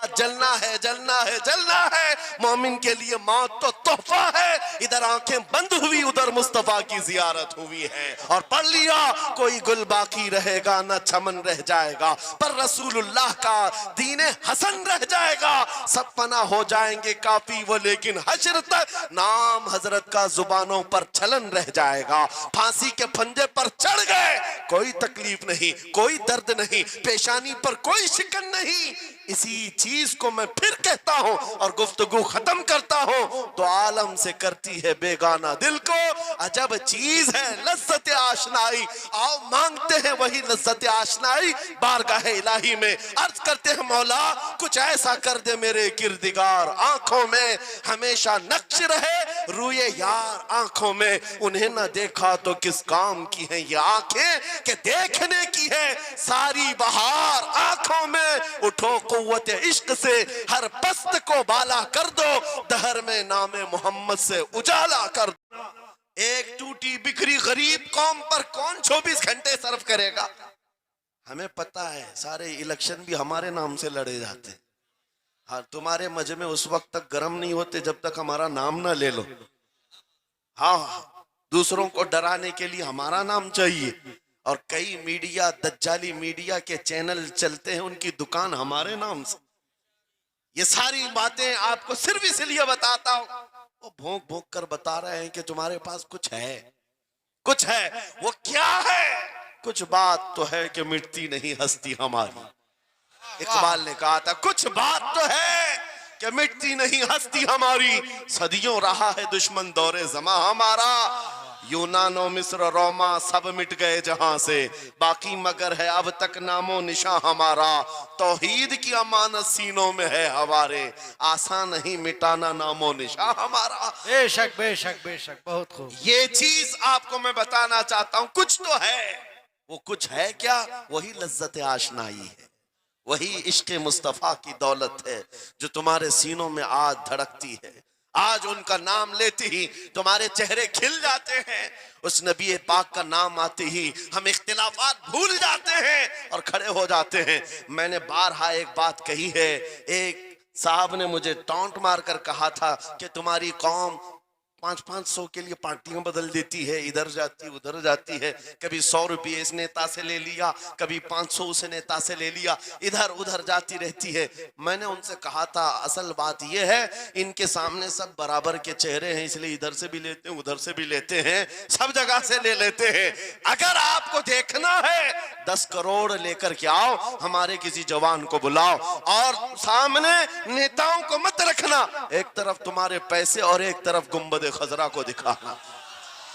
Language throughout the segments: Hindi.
बाद जलना है, जलना है, जलना है। मोमिन के लिए मौत तो तोहफा है। इधर आंखें बंद हुई, उधर मुस्तफा की जियारत हुई है। और पढ़ लिया, कोई गुल बाकी रहेगा न चमन रह जाएगा, पर रसूलुल्लाह का दीने हसन रह जाएगा। सब फना हो जाएंगे काफी वो, लेकिन हश्र तक नाम हजरत का जुबानों पर चलन रह जाएगा। फांसी के फंदे पर चढ़ गए, कोई तकलीफ नहीं, कोई दर्द नहीं, पेशानी पर कोई शिकन नहीं। इसी चीज को मैं फिर कहता हूं और गुफ्तगू खत्म करता हूं, तो आलम से करती है बेगाना दिल को अजब चीज है लज्जत आशनाई। आओ मांगते हैं वही लज्जत आशनाई बारगाह इलाही में। अर्ज करते हैं मौला कुछ ऐसा कर दे मेरे किरदिगार, आंखों में हमेशा नक्श रहे रूए यार आंखों में। उन्हें ना देखा तो किस काम की है ये आंखें कि देखने की है सारी बहार आंखों में। उठो कुव्वत इश्क से हर पस्त को बाला कर दो, दहर में नामे मोहम्मद से उजाला कर दो। एक टूटी बिखरी गरीब कौम पर कौन 24 घंटे सर्व करेगा? हमें पता है सारे इलेक्शन भी हमारे नाम से लड़े जाते हैं। हाँ, तुम्हारे मजे में उस वक्त तक गर्म नहीं होते जब तक हमारा नाम ना ले लो। हाँ, दूसरों को डराने के लिए हमारा नाम चाहिए। और कई मीडिया, दज्जाली मीडिया के चैनल चलते हैं, उनकी दुकान हमारे नाम से। ये सारी बातें आपको सिर्फ इसलिए बताता हूं, वो भोंक भोंक कर बता रहे हैं कि तुम्हारे पास कुछ है, कुछ है। वो क्या है? कुछ बात तो है कि मिटती नहीं हस्ती हमारी। इकबाल ने कहा था कुछ बात तो है कि मिटती नहीं हस्ती हमारी। सदियों रहा है दुश्मन दौरे जमा हमारा, यूनानो मिस्र रोमा सब मिट गए जहां से, बाकी मगर है अब तक नामो निशा हमारा। तौहीद की अमानत सीनों में है हमारे, आसान नहीं मिटाना नामो निशा हमारा। बेशक बेशक बेशक, बहुत खूब। ये चीज आपको मैं बताना चाहता हूं, कुछ तो है। वो कुछ है क्या? वही लज्जत आशनाई है, वही इश्क मुस्तफा की दौलत है जो तुम्हारे सीनों में आज धड़कती है। आज उनका नाम लेते ही तुम्हारे चेहरे खिल जाते हैं। उस नबी पाक का नाम आते ही हम इख्तिलाफात भूल जाते हैं और खड़े हो जाते हैं। मैंने बारहा एक बात कही है, एक साहब ने मुझे टॉन्ट मारकर कहा था कि तुम्हारी कौम 500-500 के लिए पार्टियां बदल देती है, इधर जाती उधर जाती है, कभी 100 रुपये इस नेता से ले लिया, कभी 500 उस नेता से ले लिया, इधर उधर जाती रहती है। मैंने उनसे कहा था असल बात यह है इनके सामने सब बराबर के चेहरे हैं, इसलिए इधर से भी लेते हैं उधर से भी लेते हैं, सब जगह से ले लेते हैं। अगर आपको देखना है 10 करोड़ लेकर के आओ, हमारे किसी जवान को बुलाओ और सामने नेताओं को मत रखना, एक तरफ तुम्हारे पैसे और एक तरफ गुंबद खजरा को दिखाना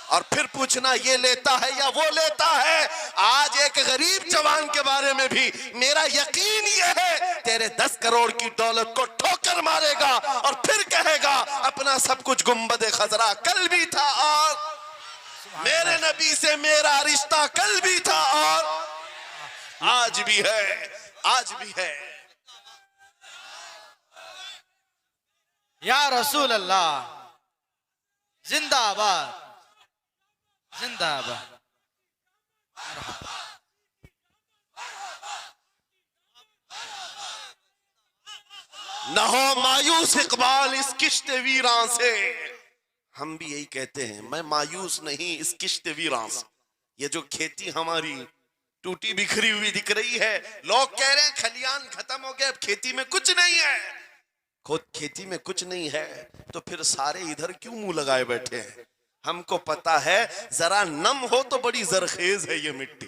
और फिर पूछना ये लेता है या वो लेता है। आज एक गरीब जवान के बारे में भी मेरा यकीन ये है तेरे 10 करोड़ की दौलत को ठोकर मारेगा और फिर कहेगा अपना सब कुछ गुंबद खजरा कल भी था और मेरे नबी से मेरा रिश्ता कल भी था और आज भी है, आज भी है। या रसूल अल्लाह जिंदाबाद जिंदाबाद। न हो मायूस इकबाल इस किश्त वीरां से। हम भी यही कहते हैं, मैं मायूस नहीं इस किश्त वीरां से। ये जो खेती हमारी टूटी बिखरी हुई दिख रही है, लोग कह रहे हैं खलियान खत्म हो गए, अब खेती में कुछ नहीं है। खुद खेती में कुछ नहीं है तो फिर सारे इधर क्यों मुंह लगाए बैठे हैं? हमको पता है जरा नम हो तो बड़ी जरखेज है ये मिट्टी,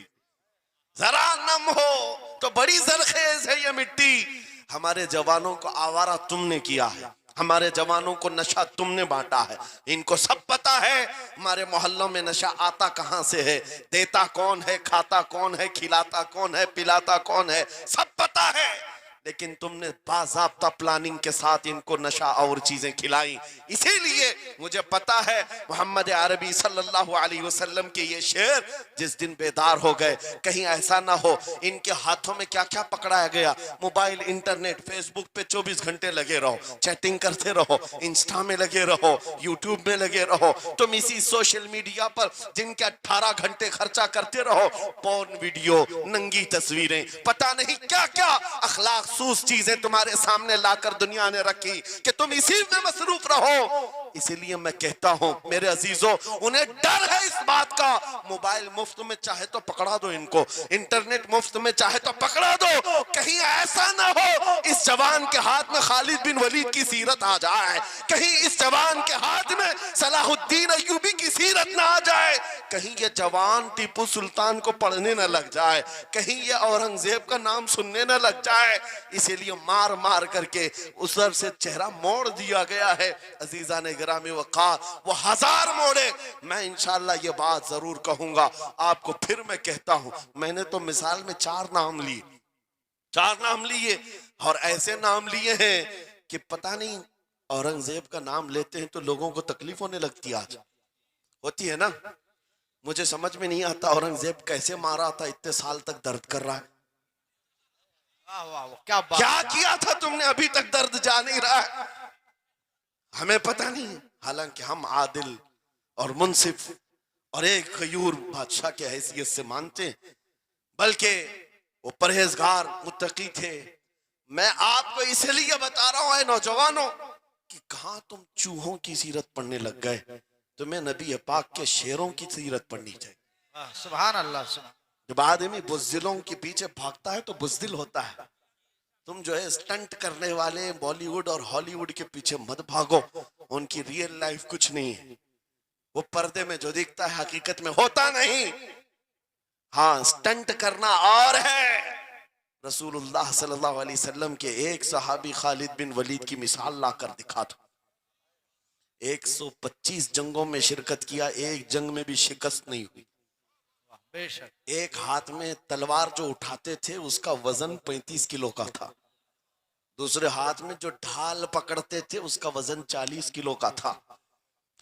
जरा नम हो तो बड़ी जरखेज है ये मिट्टी। हमारे जवानों को आवारा तुमने किया है, हमारे जवानों को नशा तुमने बांटा है। इनको सब पता है हमारे मोहल्लों में नशा आता कहां से है, देता कौन है, खाता कौन है, खिलाता कौन है, पिलाता कौन है, सब पता है। लेकिन तुमने बाज़ाब्ता प्लानिंग के साथ इनको नशा और चीजें खिलाई। इसीलिए मुझे पता है मोहम्मद अरबी सल्लल्लाहु अलैहि वसल्लम के ये शेर जिस दिन बेदार हो गए, कहीं ऐसा ना हो इनके हाथों में क्या क्या पकड़ाया गया। मोबाइल, इंटरनेट, फेसबुक पे 24 घंटे लगे रहो, चैटिंग करते रहो, इंस्टा में लगे रहो, यूट्यूब में लगे रहो, तुम इसी सोशल मीडिया पर जिनके 18 घंटे खर्चा करते रहो, पोर्न वीडियो, नंगी तस्वीरें, पता नहीं क्या क्या अखलाक मखसूस चीजें तुम्हारे सामने लाकर दुनिया ने रखी कि तुम इसी में मसरूफ रहो। इसीलिए मैं कहता हूं मेरे अजीजों, उन्हें डर है इस बात का, मोबाइल मुफ्त में चाहे तो पकड़ा दो इनको, इंटरनेट मुफ्त में चाहे तो पकड़ा दो, कहीं ऐसा ना हो इस जवान के हाथ में खालिद बिन वलीद की सीरत आ जाए, कहीं इस जवान के हाथ में सलाहुद्दीन अय्यूबी की सीरत ना आ जाए, कहीं ये जवान टीपू सुल्तान को पढ़ने न लग जाए, कहीं ये औरंगजेब का नाम सुनने न लग जाए। इसीलिए मार मार करके उधर से चेहरा मोड़ दिया गया है। अजीजा ने गिरामी वक़ार, वो हजार मोड़े, मैं इंशाअल्लाह ये बात जरूर कहूंगा आपको। फिर मैं कहता हूं, मैंने तो मिसाल में चार नाम लिए और ऐसे नाम लिए हैं कि पता नहीं औरंगजेब का नाम लेते हैं तो लोगों को तकलीफ होने लगती है। आज होती है ना, मुझे समझ में नहीं आता औरंगजेब कैसे मारा था, इतने साल तक दर्द कर रहा है। वाह वाह वाह, क्या बात। क्या किया था तुमने, अभी तक दर्द जा नहीं रहा है, हमें पता नहीं है। हालांकि हम आदिल और मुंसिफ और एक गयूर बादशाह के हैसियत से मानते हैं, बल्कि वो परहेजगार मुत्तकी थे। मैं आपको इसलिए बता रहा हूं नौजवानों कि कहां तुम चूहों की सीरत पढ़ने लग गए, तुम्हें नबी पाक के शेरों की सीरत पढ़नी चाहिए। सुभान अल्लाह, सुभान। जब आदमी बुज़दिलों के पीछे भागता है तो बुज़दिल होता है। तुम जो है स्टंट करने वाले बॉलीवुड और हॉलीवुड के पीछे मत भागो, उनकी रियल लाइफ कुछ नहीं है, वो पर्दे में जो दिखता है हकीकत में होता नहीं। हाँ, स्टंट करना और है। रसूलुल्लाह सल्लल्लाहु अलैहि वसल्लम के एक सहाबी खालिद बिन वलीद की मिसाल लाकर दिखा था। 125 जंगों में शिरकत किया, एक जंग में भी शिकस्त नहीं हुई। बेशक। एक हाथ में तलवार जो उठाते थे उसका वजन 35 किलो का था, दूसरे हाथ में जो ढाल पकड़ते थे उसका वजन 40 किलो का था।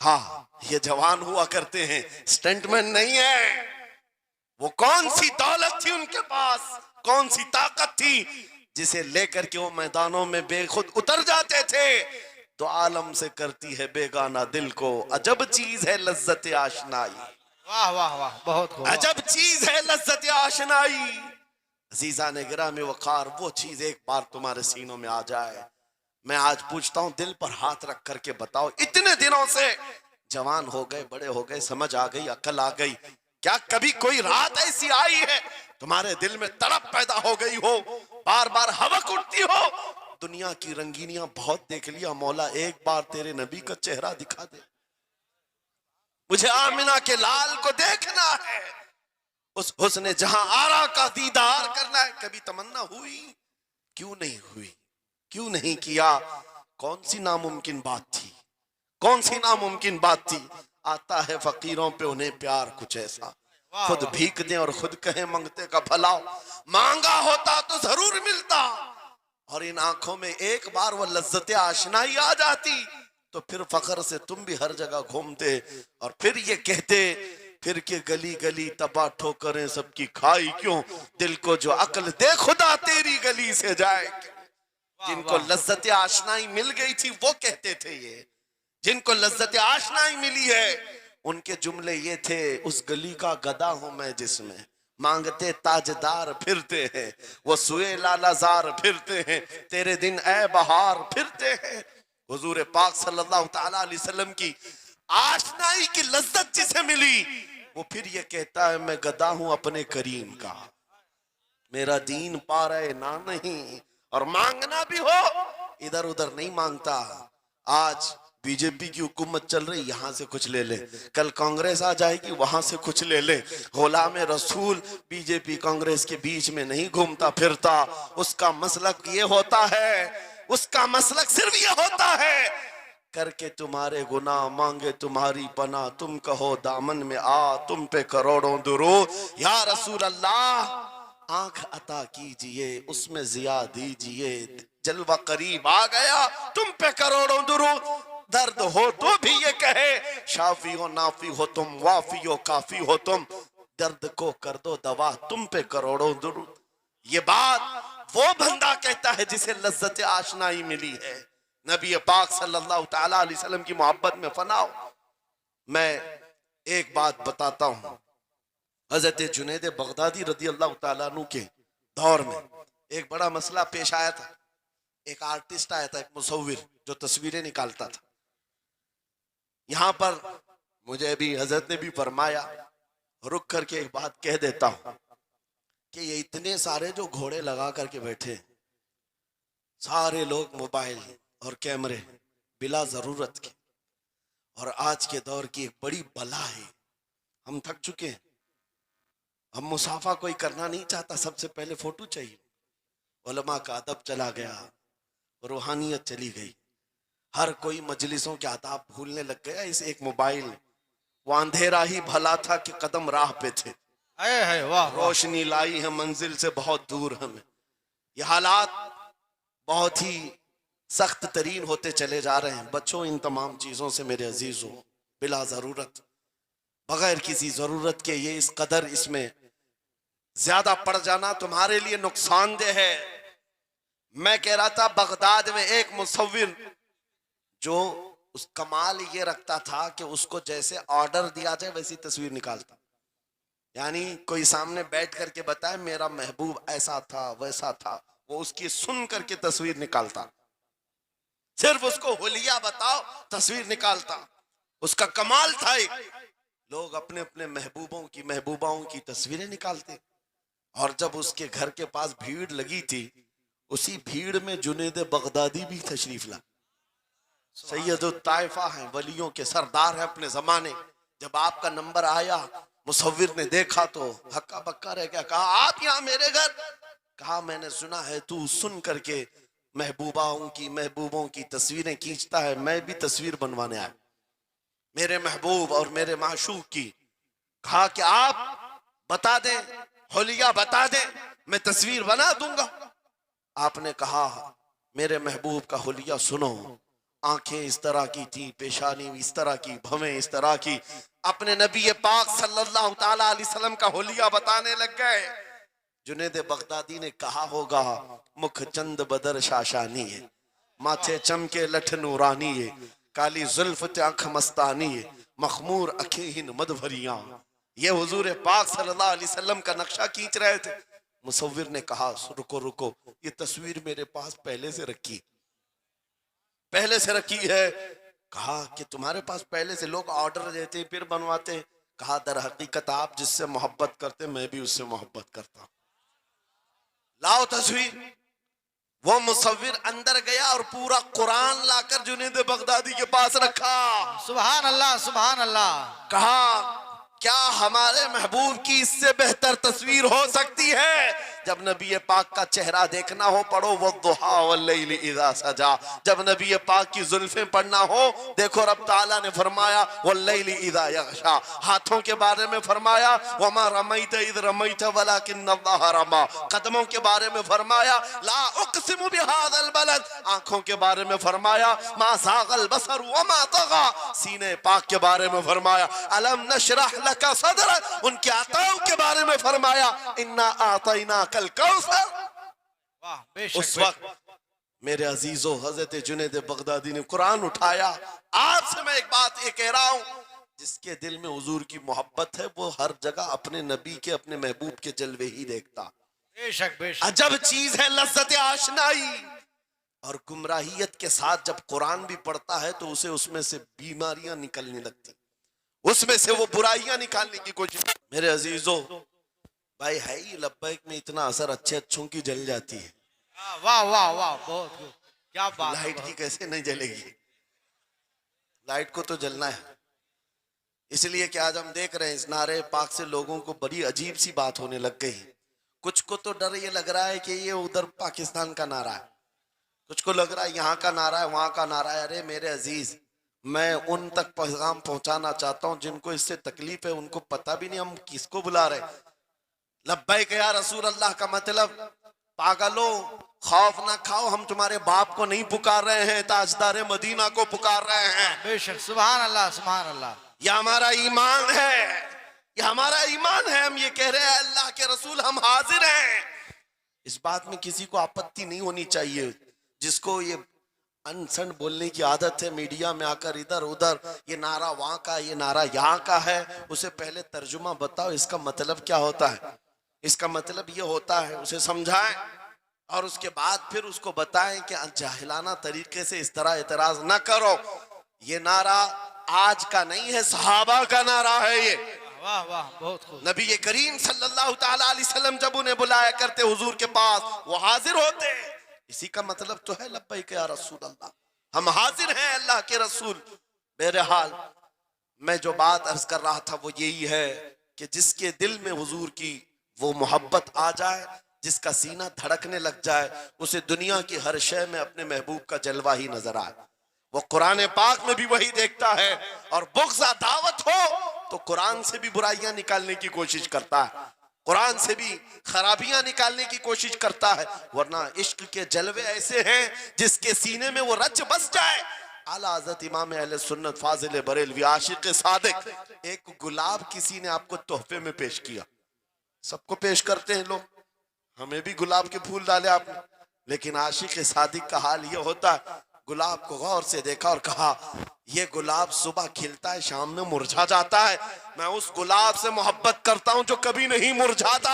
हाँ, ये जवान हुआ करते हैं, स्टंटमैन नहीं है। वो कौन सी दौलत थी उनके पास, कौन सी ताकत थी जिसे लेकर के वो मैदानों में बेखुद उतर जाते थे। तो आलम से करती है बेगाना दिल को, अजब चीज है लज्जत आशनाई। वाह वाह वाह, बहुत खूब। अजब चीज है लज्जत आशनाई। अजीजा ने गिरामी वक़ार, वो चीज एक बार तुम्हारे सीनों में आ जाए। मैं आज पूछता हूं, दिल पर हाथ रख करके बताओ, इतने दिनों से जवान हो गए, बड़े हो गए, समझ आ गई, अकल आ गई, क्या कभी कोई रात ऐसी आई है तुम्हारे दिल में तड़प पैदा हो गई हो, बार बार हवक उठती हो? दुनिया की रंगीनियां बहुत देख लिया, मौला एक बार तेरे नबी का चेहरा दिखा दे, मुझे आमिना के लाल को देखना है, उस हुस्न जहां आरा का दीदार करना है। कभी तमन्ना हुई? क्यों नहीं हुई, क्यों नहीं किया? कौन सी नामुमकिन बात थी, कौन सी नामुमकिन बात थी? आता है फकीरों पे उन्हें प्यार कुछ ऐसा, खुद भीख दें और खुद कहें मंगते का भला, मांगा होता तो जरूर मिलता, और इन आंखों में एक बार वो लज्जत आशनाई आ जाती तो फिर फखर से तुम भी हर जगह घूमते और फिर ये कहते फिर के गली गली तबाह ठोकरें सबकी खाई क्यों, दिल को जो अक्ल दे खुदा तेरी गली से जाए। जिनको लज्जत आशनाई मिल गई थी वो कहते थे ये, जिनको लज्जत आशनाई मिली है उनके जुमले ये थे, उस गली का गदा हूं मैं जिसमें मांगते ताजदार फिरते हैं, वो सुए लालाजार फिरते हैं, तेरे दिन ए बहार फिरते हैं। हुजूर पाक सल्लल्लाहु ताला अलैहि वसल्लम की आशनाई की लज्जत जिसे मिली वो फिर ये कहता है मैं गदा हूं अपने करीम का, मेरा दीन पा रहे ना नहीं, और मांगना भी हो इधर उधर नहीं मांगता। आज बीजेपी की हुकूमत चल रही, यहाँ से कुछ ले ले, कल कांग्रेस आ जाएगी वहां से कुछ ले ले। गुलाम रसूल बीजेपी कांग्रेस के बीच में नहीं घूमता फिरता, उसका मसलक ये होता है, उसका मसलक सिर्फ ये होता है, करके तुम्हारे गुनाह मांगे तुम्हारी पनाह, तुम कहो दामन में आ तुम पे करोड़ों दुरूद, या रसूल अल्लाह आंख अता कीजिए उसमें जिया दीजिए, जलवा करीब आ गया तुम पे करोड़ों दुरूद, दर्द हो तो भी ये कहे शाफी हो नाफी हो तुम, वाफी हो काफी हो तुम, दर्द को कर दो दवा तुम पे करोड़ों दुरूद। ये बात वो बंदा कहता है जिसे लज्जत आशनाई मिली है, नबी पाक सल्लल्लाहु ताला अलैहि वसल्लम की मोहब्बत में फनाओ। मैं एक बात बताता हूं, हजरत जुनैद बगदादी रदी अल्लाह ताला अन्हु के दौर में एक बड़ा मसला पेश आया था। एक आर्टिस्ट आया था, एक मुसव्विर जो तस्वीरें निकालता था। यहां पर मुझे भी हजरत ने भी फरमाया, रुक करके एक बात कह देता हूं कि ये इतने सारे जो घोड़े लगा करके बैठे, सारे लोग मोबाइल और कैमरे बिला जरूरत के, और आज के दौर की एक बड़ी बला है। हम थक चुके हैं, हम मुसाफा कोई करना नहीं चाहता, सबसे पहले फोटो चाहिए। उलमा का अदब चला गया, रूहानियत चली गई, हर कोई मजलिसों के आदाब भूलने लग गया। इस एक मोबाइल, वो अंधेरा ही भला था कि कदम राह पे थे, है वाह वाह रोशनी लाई है मंजिल से बहुत दूर हमें। ये हालात बहुत ही सख्त तरीन होते चले जा रहे हैं। बच्चों, इन तमाम चीजों से मेरे अजीजों, बिला जरूरत, बगैर किसी जरूरत के ये इस कदर इसमें ज्यादा पड़ जाना तुम्हारे लिए नुकसानदेह है। मैं कह रहा था, बगदाद में एक मुसव्विर जो उस कमाल ये रखता था कि उसको जैसे ऑर्डर दिया जाए वैसी तस्वीर निकालता। यानी कोई सामने बैठ करके बताए मेरा महबूब ऐसा था वैसा था, वो उसकी सुन करके तस्वीर निकालता। सिर्फ उसको हुलिया बताओ, तस्वीर निकालता। उसका कमाल था। लोग अपने अपने महबूबों की महबूबाओं की तस्वीरें निकालते, और जब उसके घर के पास भीड़ लगी थी, उसी भीड़ में जुनेद बगदादी भी तशरीफ ला। सैयद ताइफा हैं, वलियों के सरदार हैं अपने जमाने। जब आपका नंबर आया, मुसव्विर ने देखा तो हक्का बक्का रह गया। कहा, आप यहाँ मेरे घर? कहा, मैंने सुना है तू सुन करके महबूबों की तस्वीरें खींचता है, मैं भी तस्वीर बनवाने आया मेरे महबूब और मेरे माशूक की। कहा कि आप बता दें, होलिया बता दें, मैं तस्वीर बना दूंगा। आपने कहा, मेरे महबूब का होलिया सुनो। आंखें इस तरह की थी, पेशानी इस तरह की, भवें इस तरह की। अपने नबी पाक सल्लल्लाहु ताला अलैहि वसल्लम का होलिया बताने लग गए। जुनेद बगदादी ने कहा होगा, मुख चंद बदर शाशानी है, माथे चमके लठ नूरानी है, काली जुल्फ आंख मस्तानी है, मखमूर अखेहिन मदभरिया। ये हुजूर पाक सल्लल्लाहु अलैहि वसल्लम का नक्शा खींच रहे थे। मुसव्विर ने कहा, रुको रुको, ये तस्वीर मेरे पास पहले से रखी है। कहा कि तुम्हारे पास पहले से, लोग ऑर्डर देते फिर बनवाते। कहा, दर हकीकत आप जिससे मोहब्बत करते, मैं भी उससे मोहब्बत करता। लाओ तस्वीर। वो मुसव्विर अंदर गया और पूरा कुरान लाकर जुनेद बगदादी के पास रखा। सुभान अल्लाह सुभान अल्लाह। कहा, क्या हमारे महबूब की इससे बेहतर तस्वीर हो सकती है? जब नबी पाक का चेहरा देखना हो, पढ़ो वद्दुहा वल्लैलि इज़ा सजा। जब नबी पाक की जुल्फें पढ़ना हो, देखो रब ताला ने फरमाया वल्लैलि इज़ा यग़शा। हाथों के बारे में फरमाया वमा रमैत इज़ रमैत वलाकिन्नल्लाह रमा। कदमों के बारे में फरमाया ला उक़सिमु बिहाज़ल बलद। आंखों के बारे में फरमाया मा ज़ाग़ल बसर वमा तग़ा। सीने पाक के बारे में फरमाया अलम नशरह लका सदरक। उनके अताओं के बारे में फरमाया इन्ना आतैना कल कौसर। वाह बेशक। उस वक्त मेरे अजीजों, हजरत जुनेद बगदादी ने कुरान उठाया। आपसे मैं एक बात ये कह रहा हूं, जिसके दिल में हुजूर की मोहब्बत है, वो हर जगह अपने नबी के, अपने महबूब के जलवे ही देखता। बेशक बेशक। अजब चीज है लज्जत आशनाई। और गुमराहियत के साथ जब कुरान भी पढ़ता है तो उसे उसमें से बीमारियां निकलने लगती, उसमें से वो बुराइयां निकालने की कोशिश। मेरे अजीजों, भाई है ही लब्बैक में इतना असर अच्छे अच्छों की जल जाती है। वाह वाह वाह, बहुत खूब, क्या बात। लाइट की कैसे नहीं जलेगी? लाइट को तो जलना है। इसलिए कि आज हम देख रहे हैं इस नारे पाक से लोगों को बड़ी अजीब सी बात होने लग गई। कुछ को तो डर ये लग रहा है कि ये उधर पाकिस्तान का नारा है, कुछ को लग रहा है यहाँ का नारा है, वहां का नारा है। अरे मेरे अजीज, मैं उन तक पैगाम पहुंचाना चाहता हूं जिनको इससे तकलीफ है, उनको पता भी नहीं हम किसको बुला रहे। लब्बैक या रसूल अल्लाह का मतलब, पागलो खौफ ना खाओ, हम तुम्हारे बाप को नहीं पुकार रहे हैं, ताजदार मदीना को पुकार रहे हैं। बेशक, सुभान अल्लाह सुभान अल्लाह। यह हमारा ईमान है, यह हमारा ईमान है। हम ये कह रहे हैं अल्लाह के रसूल हम हाजिर हैं। इस बात में किसी को आपत्ति नहीं होनी चाहिए। जिसको ये अनसन बोलने की आदत है, मीडिया में आकर इधर उधर ये नारा वहां का, ये नारा यहाँ का है, उसे पहले तर्जुमा बताओ इसका मतलब क्या होता है। इसका मतलब ये होता है, उसे समझाएं और उसके बाद फिर उसको बताएं कि जाहिलाना तरीके से इस तरह एतराज ना करो। ये नारा आज का नहीं है, सहाबा का नारा है ये। वाह वाह, बहुत खूब। नबी करीम सल्लल्लाहु ताला अलैहि वसल्लम जब उन्हें बुलाया करते हुजूर के पास, वो हाजिर होते। इसी का मतलब तो है लब्बैक या रसूल अल्लाह, हम हाजिर हैं अल्लाह के रसूल। बहरहाल मैं जो बात अर्ज कर रहा था वो यही है कि जिसके दिल में हुजूर की वो मोहब्बत आ जाए, जिसका सीना धड़कने लग जाए, उसे दुनिया की हर शय में अपने महबूब का जलवा ही नजर आए। वो कुरान पाक में भी वही देखता है, और बुग़्ज़ दावत हो तो कुरान से भी बुराइयां निकालने की कोशिश करता है, कुरान से भी खराबियां निकालने की कोशिश करता है। वरना इश्क के जलवे ऐसे हैं जिसके सीने में वो रच बस जाए। आला हज़रत इमाम अहले सुन्नत फाजिल बरेलवी आशिक सादिक, एक गुलाब किसी ने आपको तोहफे में पेश किया, सबको पेश करते हैं लोग, हमें भी गुलाब के फूल डाले आपने, लेकिन आशिक सादिक का हाल ये होता है, गुलाब को गौर से देखा और कहा ये गुलाब सुबह खिलता है, शाम में मुरझा जाता है, मैं उस गुलाब से मोहब्बत करता हूं जो कभी नहीं मुरझाता।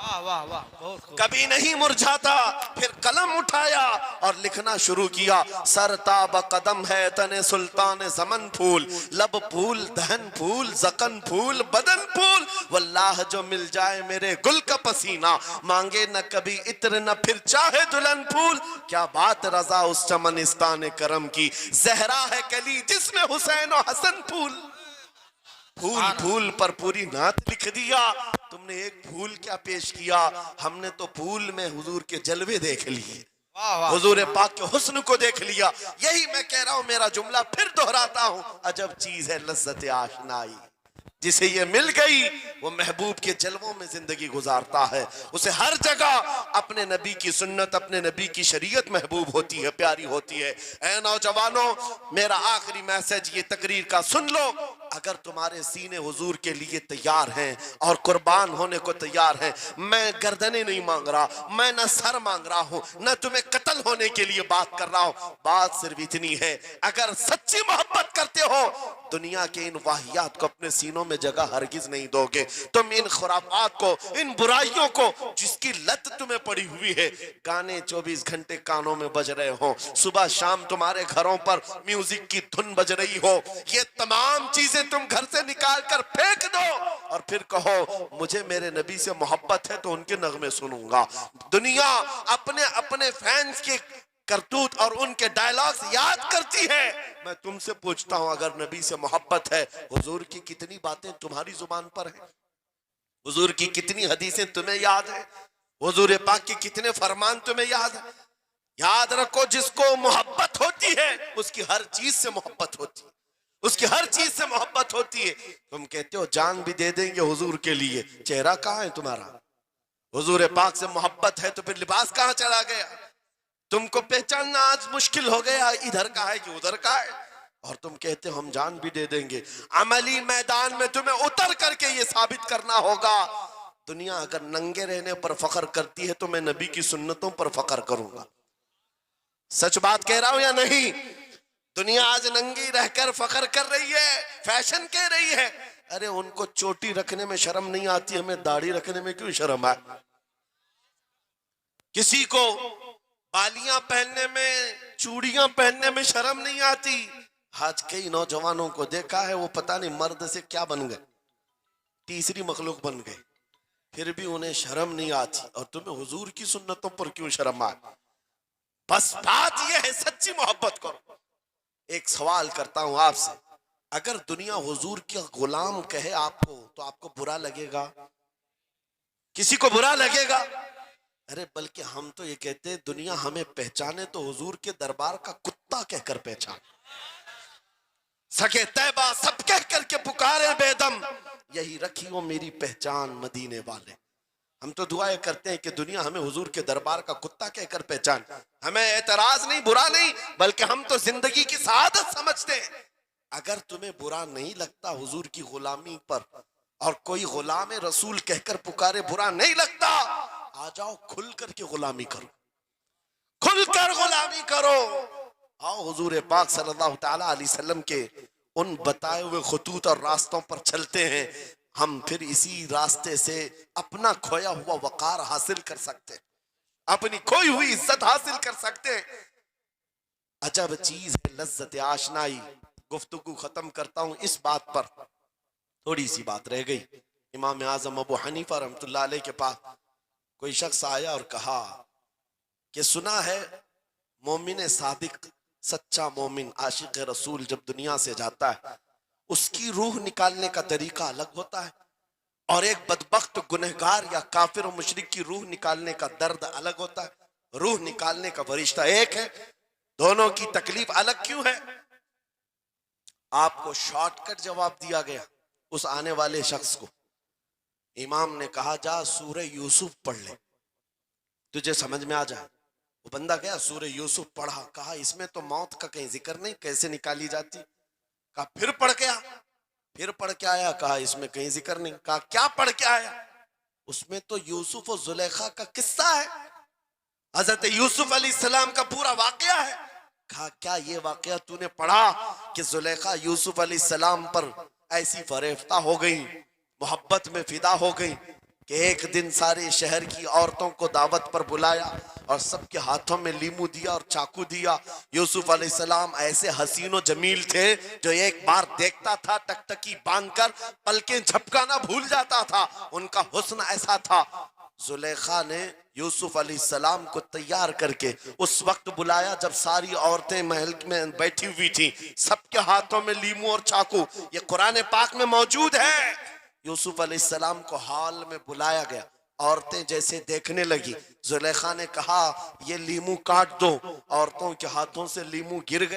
वाह वाह वाह, बहुत खूब। कभी नहीं मुरझाता। फिर कलम उठाया और लिखना शुरू किया, सरताब कदम है तने सुल्तान जमन फूल, लब फूल दहन फूल जकन फूल बदन फूल, वल्लाह जो मिल जाए मेरे गुल का पसीना, मांगे न कभी इत्र न फिर चाहे दुल्हन फूल। क्या बात रजा उस चमनिस्तान करम की, जहरा है कली जिसमें हुसैन और हसन फूल। फूल फूल पर पूरी नात लिख दिया। तुमने एक फूल क्या पेश किया, हमने तो फूल में हुजूर के जलवे देख लिए, वाह वाह, हुजूर पाक के हुस्न को देख लिया। यही मैं कह रहा हूं, मेरा जुमला फिर दोहराता हूं, अजब चीज है लज्जत आशनाई, जिसे ये मिल गई वो महबूब के जलवों में जिंदगी गुजारता है, उसे हर जगह अपने नबी की सुन्नत अपने नबी की शरीयत महबूब होती है, प्यारी होती है। ऐ नौजवानों, मेरा आखिरी मैसेज ये तकरीर का सुन लो, अगर तुम्हारे सीने हुजूर के लिए तैयार हैं और कुर्बान होने को तैयार हैं, मैं गर्दनें नहीं मांग रहा, मैं न सर मांग रहा हूं, न तुम्हें कत्ल होने के लिए बात कर रहा हूं, बात सिर्फ इतनी है, अगर सच्ची मोहब्बत करते हो दुनिया के इन वाहियात को अपने सीनों में जगह हरगिज नहीं दोगे। तुम इन खुराफात को, इन बुराइयों को, जिसकी लत तुम्हें पड़ी हुई है, गाने 24 घंटे कानों में बज रहे हो, सुबह शाम तुम्हारे घरों पर म्यूजिक की धुन बज रही हो, ये तमाम चीजें तुम घर से निकाल कर फेंक दो और फिर कहो मुझे मेरे नबी से मोहब्बत है तो उनके नगमे सुनूंगा। दुनिया अपने अपने फैंस के करतूत और उनके डायलॉग्स याद करती है। मैं तुमसे पूछता हूं, अगर नबी से मोहब्बत है, हुजूर की कितनी बातें तुम्हारी जुबान पर है, हुजूर की कितनी हदीसें तुम्हें याद है, हुजूर पाक के कितने फरमान तुम्हें याद है। याद रखो, जिसको मोहब्बत होती है उसकी हर चीज से मोहब्बत होती है, उसकी हर चीज से मोहब्बत होती है। तुम कहते हो जान भी दे देंगे हुजूर के लिए, चेहरा कहाँ है तुम्हारा? हुजूर पाक से मोहब्बत है तो फिर लिबास कहाँ चला गया? तुमको पहचानना आज मुश्किल हो गया, इधर का है कि उधर का है, और तुम कहते हो हम जान भी दे देंगे। अमली मैदान में तुम्हें उतर करके ये साबित करना होगा। दुनिया अगर नंगे रहने पर फख्र करती है तो मैं नबी की सुन्नतों पर फख्र करूंगा। सच बात कह रहा हूं या नहीं? दुनिया आज नंगी रहकर फख्र कर रही है, फैशन कह रही है। अरे उनको चोटी रखने में शर्म नहीं आती, हमें दाढ़ी रखने में क्यों शर्म है? किसी को बालियां पहनने में, चूड़ियां पहनने में शर्म नहीं आती। आज कई नौजवानों को देखा है, वो पता नहीं मर्द से क्या बन गए, तीसरी मखलूक बन गए, फिर भी उन्हें शर्म नहीं आती, और तुम्हें हुजूर की सुन्नतों पर क्यों शर्म आए? बस बात यह है, सच्ची मोहब्बत करो। एक सवाल करता हूं आपसे, अगर दुनिया हुजूर का गुलाम कहे आपको तो आपको बुरा लगेगा? किसी को बुरा लगेगा? अरे बल्कि हम तो ये कहते हैं दुनिया हमें पहचाने तो हुजूर के दरबार का कुत्ता कहकर पहचान, सके तैबा सब कह करके पुकारे बेदम, यही रखी हो मेरी पहचान मदीने वाले। हम तो दुआएं करते हैं कि दुनिया हमें हुजूर के दरबार का कुत्ता कहकर पहचान। हमें एतराज नहीं, बुरा नहीं, बल्कि हम तो जिंदगी की सआदत समझते हैं। अगर तुम्हें बुरा नहीं लगता हुजूर की गुलामी पर, और कोई गुलाम रसूल कहकर पुकारे बुरा नहीं लगता, आ जाओ खुल करके गुलामी करो, खुलकर गुलामी करो। आओ हुजूर पाक सल्लल्लाहु ताला अलैहि वसल्लम के उन बताए हुए खुतूत और रास्तों पर चलते हैं, हम फिर इसी रास्ते से अपना खोया हुआ वकार हासिल कर सकते हैं, अपनी खोई हुई इज्जत हासिल कर सकते हैं। अजब चीज है लज्जत आशनाई। गुफ्तगू खत्म करता हूं इस बात पर, थोड़ी सी बात रह गई। इमाम आजम अबू हनीफा रहमतुल्लाह अलैह के पास कोई शख्स आया और कहा कि सुना है मोमिन सादिक, सच्चा मोमिन आशिक रसूल जब दुनिया से जाता है उसकी रूह निकालने का तरीका अलग होता है, और एक बदबख्त गुनहगार या काफिर और मुशरिक की रूह निकालने का दर्द अलग होता है। रूह निकालने का फरिश्ता एक है, दोनों की तकलीफ अलग क्यों है? आपको शॉर्टकट जवाब दिया गया उस आने वाले शख्स को। इमाम ने कहा जा सूरह यूसुफ पढ़ ले, तुझे समझ में आ जाए। वो बंदा गया सूरह यूसुफ पढ़ा, कहा इसमें तो मौत का कहीं जिक्र नहीं, कैसे निकाली जाती। कहा फिर पढ़ के आ, फिर पढ़ के आया, कहा इसमें कहीं जिक्र नहीं। कहा क्या पढ़ के आया? उसमें तो यूसुफ और जुलेखा का किस्सा है, हजरत यूसुफ अलैहिस्सलाम का पूरा वाकया है। कहा क्या ये वाकया तूने पढ़ा कि जुलेखा यूसुफ अलैहिस्सलाम पर ऐसी फरेफ्ता हो गई, मोहब्बत में फिदा हो गई कि एक दिन सारे शहर की औरतों को दावत पर बुलाया और सबके हाथों में लीमू दिया और चाकू दिया। यूसुफ अलैहिस्सलाम ऐसे हसीनो जमील थे जो एक बार देखता था टकटकी बांधकर पलकें झपकाना भूल जाता था, उनका हुस्न ऐसा था। जुलेखा ने यूसुफ अलैहिस्सलाम को तैयार करके उस वक्त बुलाया जब सारी औरतें महल में बैठी हुई थी, सबके हाथों में लीमू और चाकू, ये कुरान पाक में मौजूद है। यूसुफ अलैहिस्सलाम को हॉल में बुलाया गया, औरतें जैसे देखने लगी, जुलेखा ने कहा ये लीमू काट दो, औरतों के हाथों से लीमू गिर गए।